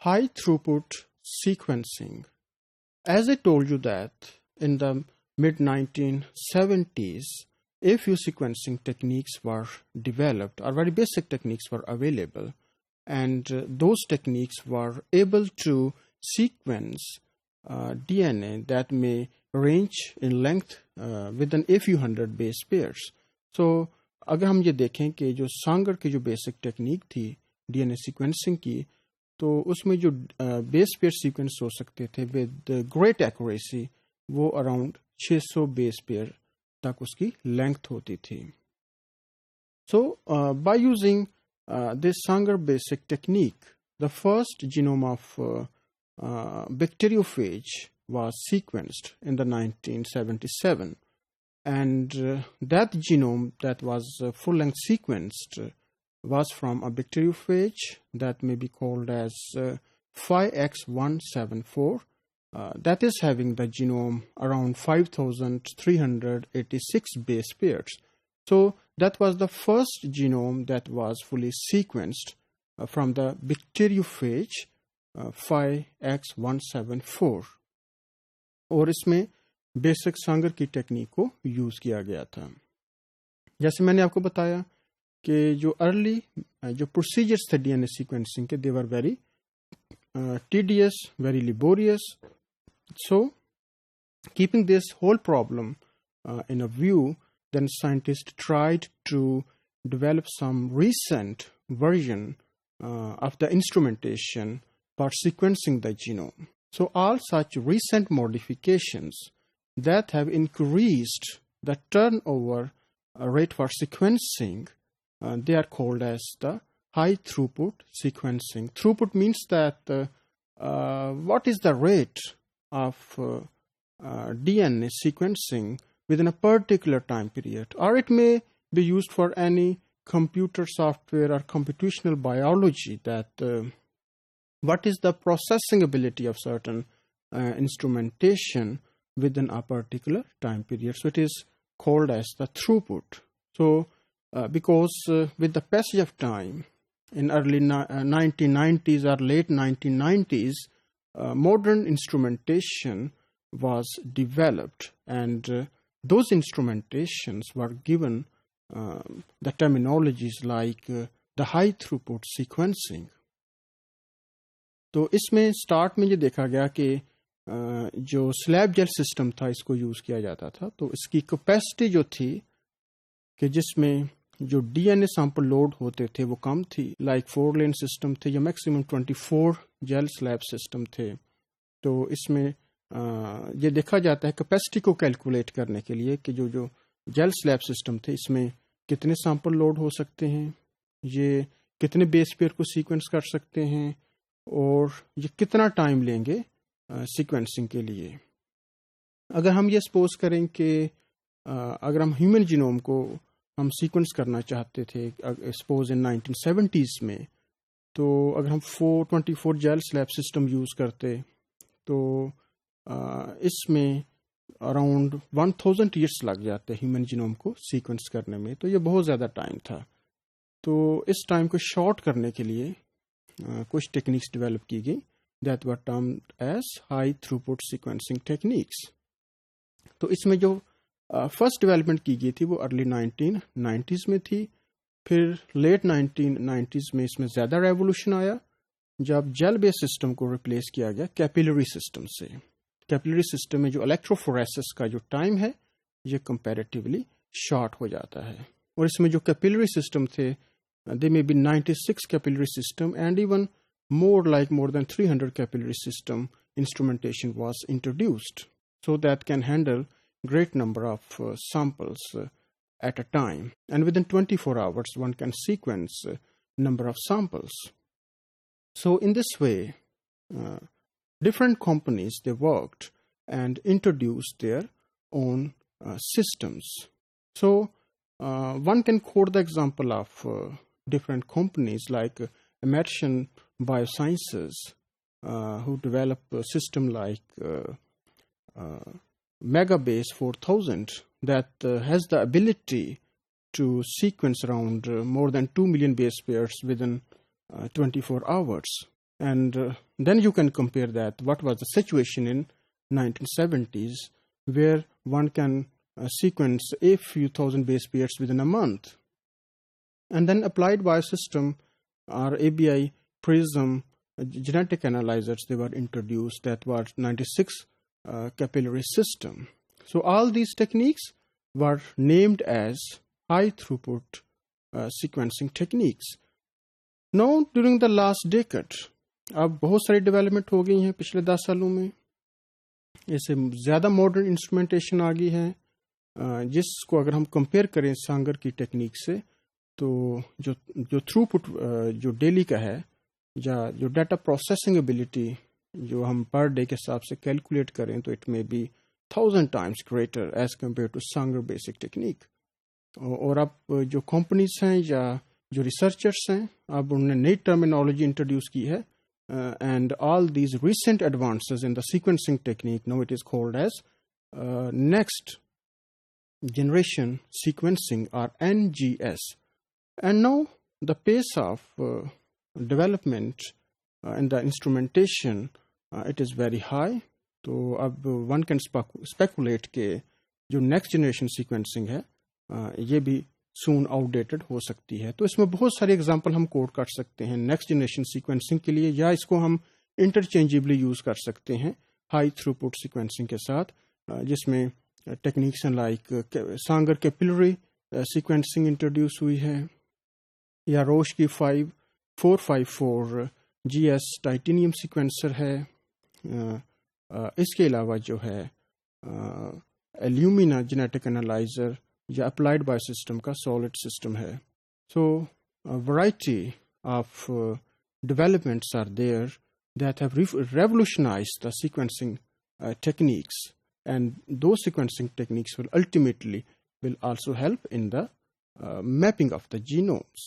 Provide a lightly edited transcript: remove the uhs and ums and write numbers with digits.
high throughput sequencing. As I told you that in the mid-1970s, a few sequencing techniques were developed, or very basic techniques were available, and those techniques were able to sequence DNA that may range in length within a few hundred base pairs. So अगर हम ये देखें कि जो सांगर की जो basic technique थी DNA sequencing की, तो उसमें जो बेस पेयर सीक्वेंस हो सकते थे विद ग्रेट एक्यूरेसी, वो अराउंड 600 बेस पेयर तक उसकी लेंथ होती थी. So by using this Sanger basic technique, the first genome of bacteriophage was sequenced in the 1977, and that genome that was full-length sequenced was from a bacteriophage that may be called as 5X174, that is having the genome around 5,386 base pairs. So that was the first genome that was fully sequenced from the bacteriophage 5X174, और इसमें basic सांगर की technique को use किया गया था. जैसे मैंने आपको बताया कि जो अर्ली जो प्रोसीजर्स थे डीएनए सीक्वेंसिंग के, they were very tedious, very laborious. So keeping this whole problem in a view, then scientists tried to develop some recent version of the instrumentation for sequencing the genome. So all such recent modifications that have increased the turnover rate for sequencing, they are called as the high throughput sequencing. Throughput means that what is the rate of DNA sequencing within a particular time period, or it may be used for any computer software or computational biology, that what is the processing ability of certain instrumentation within a particular time period. So it is called as the throughput. So because with the passage of time, in early 1990s or late 1990s, modern instrumentation was developed, and those instrumentations were given the terminologies like the high throughput sequencing. तो इसमें start में ये देखा गया कि जो slab jail system था इसको यूज़ किया जाता था, तो इसकी कैपेसिटी जो थी कि जिसमें जो डीएनए सैंपल लोड होते थे वो कम थी, लाइक 4 लेन सिस्टम थे, या मैक्सिमम 24 जेल स्लैब सिस्टम थे. तो इसमें ये देखा जाता है कैपेसिटी को कैलकुलेट करने के लिए कि जो जेल स्लैब सिस्टम थे इसमें कितने सैंपल लोड हो सकते हैं, ये कितने बेस पेयर को सीक्वेंस कर सकते हैं, और ये कितना टाइम लेंगे सीक्वेंसिंग के लिए. अगर हम ये सपोज करें कि अगर हम ह्यूमन जीनोम को हम सीक्वेंस करना चाहते थे सपोज इन 1970s में, तो अगर हम 424 जेल स्लैब सिस्टम यूज़ करते तो इसमें अराउंड 1000 ईयर्स लग जाते ह्यूमन जीनोम को सीक्वेंस करने में. तो ये बहुत ज़्यादा टाइम था. तो इस टाइम को शॉर्ट करने के लिए कुछ टेक्निक्स डेवलप की गई, that were termed as high throughput sequencing techniques. तो इसमें जो फर्स्ट डेवलपमेंट की गई थी वो अर्ली 1990s में थी. फिर लेट 1990s में इसमें ज़्यादा रेवोल्यूशन आया जब जेल बेस्ड सिस्टम को रिप्लेस किया गया कैपिलरी सिस्टम से. कैपिलरी सिस्टम में जो इलेक्ट्रोफोरेसिस का जो टाइम है ये कंपैरेटिवली शॉर्ट हो जाता है. और इसमें जो कैपिलरी सिस्टम थे, they may be 96 capillary system, and even more than 300 capillary system instrumentation was introduced, so that can handle great number of samples at a time, and within 24 hours one can sequence number of samples. So in this way different companies, they worked and introduced their own systems. So one can quote the example of different companies like Emerson Biosciences, who develop a system like Megabase 4000 that has the ability to sequence around more than 2 million base pairs within 24 hours. and then you can compare that what was the situation in 1970s, where one can sequence a few thousand base pairs within a month. And then applied biosystem or ABI PRISM genetic analyzers, they were introduced. That was 96 capillary system. So all these techniques were named as high throughput sequencing techniques. Now during the last decade, अब बहुत सारी development हो गई हैं पिछले 10 सालों में. इससे ज़्यादा मॉडर्न इंस्ट्रूमेंटेशन आ गई है, जिसको अगर हम कंपेयर करें सांगर की टेक्निक से, तो जो थ्रूपुट जो डेली का है, या जो डाटा प्रोसेसिंग एबिलिटी जो हम पर डे के हिसाब से कैलकुलेट करें, तो it may be 1000 times greater as compare to Sanger basic technique. और अब जो कंपनीज हैं या जो रिसर्चर्स हैं, अब उन्होंने नई टर्मिनोलॉजी इंट्रोड्यूस की है, and all these recent advances in the sequencing technique, now it is called as next generation sequencing, or NGS. And now the pace of development in the instrumentation, it is very high. तो अब one can speculate के जो next generation sequencing है, ये भी soon outdated हो सकती है. तो इसमें बहुत सारे एग्जांपल हम कोट कर सकते हैं नेक्स्ट जनरेशन सीक्वेंसिंग के लिए, या इसको हम इंटरचेंजेबली यूज कर सकते हैं हाई थ्रूपुट सीक्वेंसिंग के साथ, जिसमें टेक्निक्स लाइक सांगर कैपिलरी सीक्वेंसिंग इंट्रोड्यूस हुई है, या रोश की 454 GS टाइटेनियम सीक्वेंसर है. इसके अलावा जो है इल्यूमिना जेनेटिक एनालाइजर या अप्लाइड बायोसिस्टम का सॉलिड सिस्टम है. So variety of developments are there that have revolutionized the sequencing techniques, and those sequencing techniques will ultimately also help in the mapping of the genomes.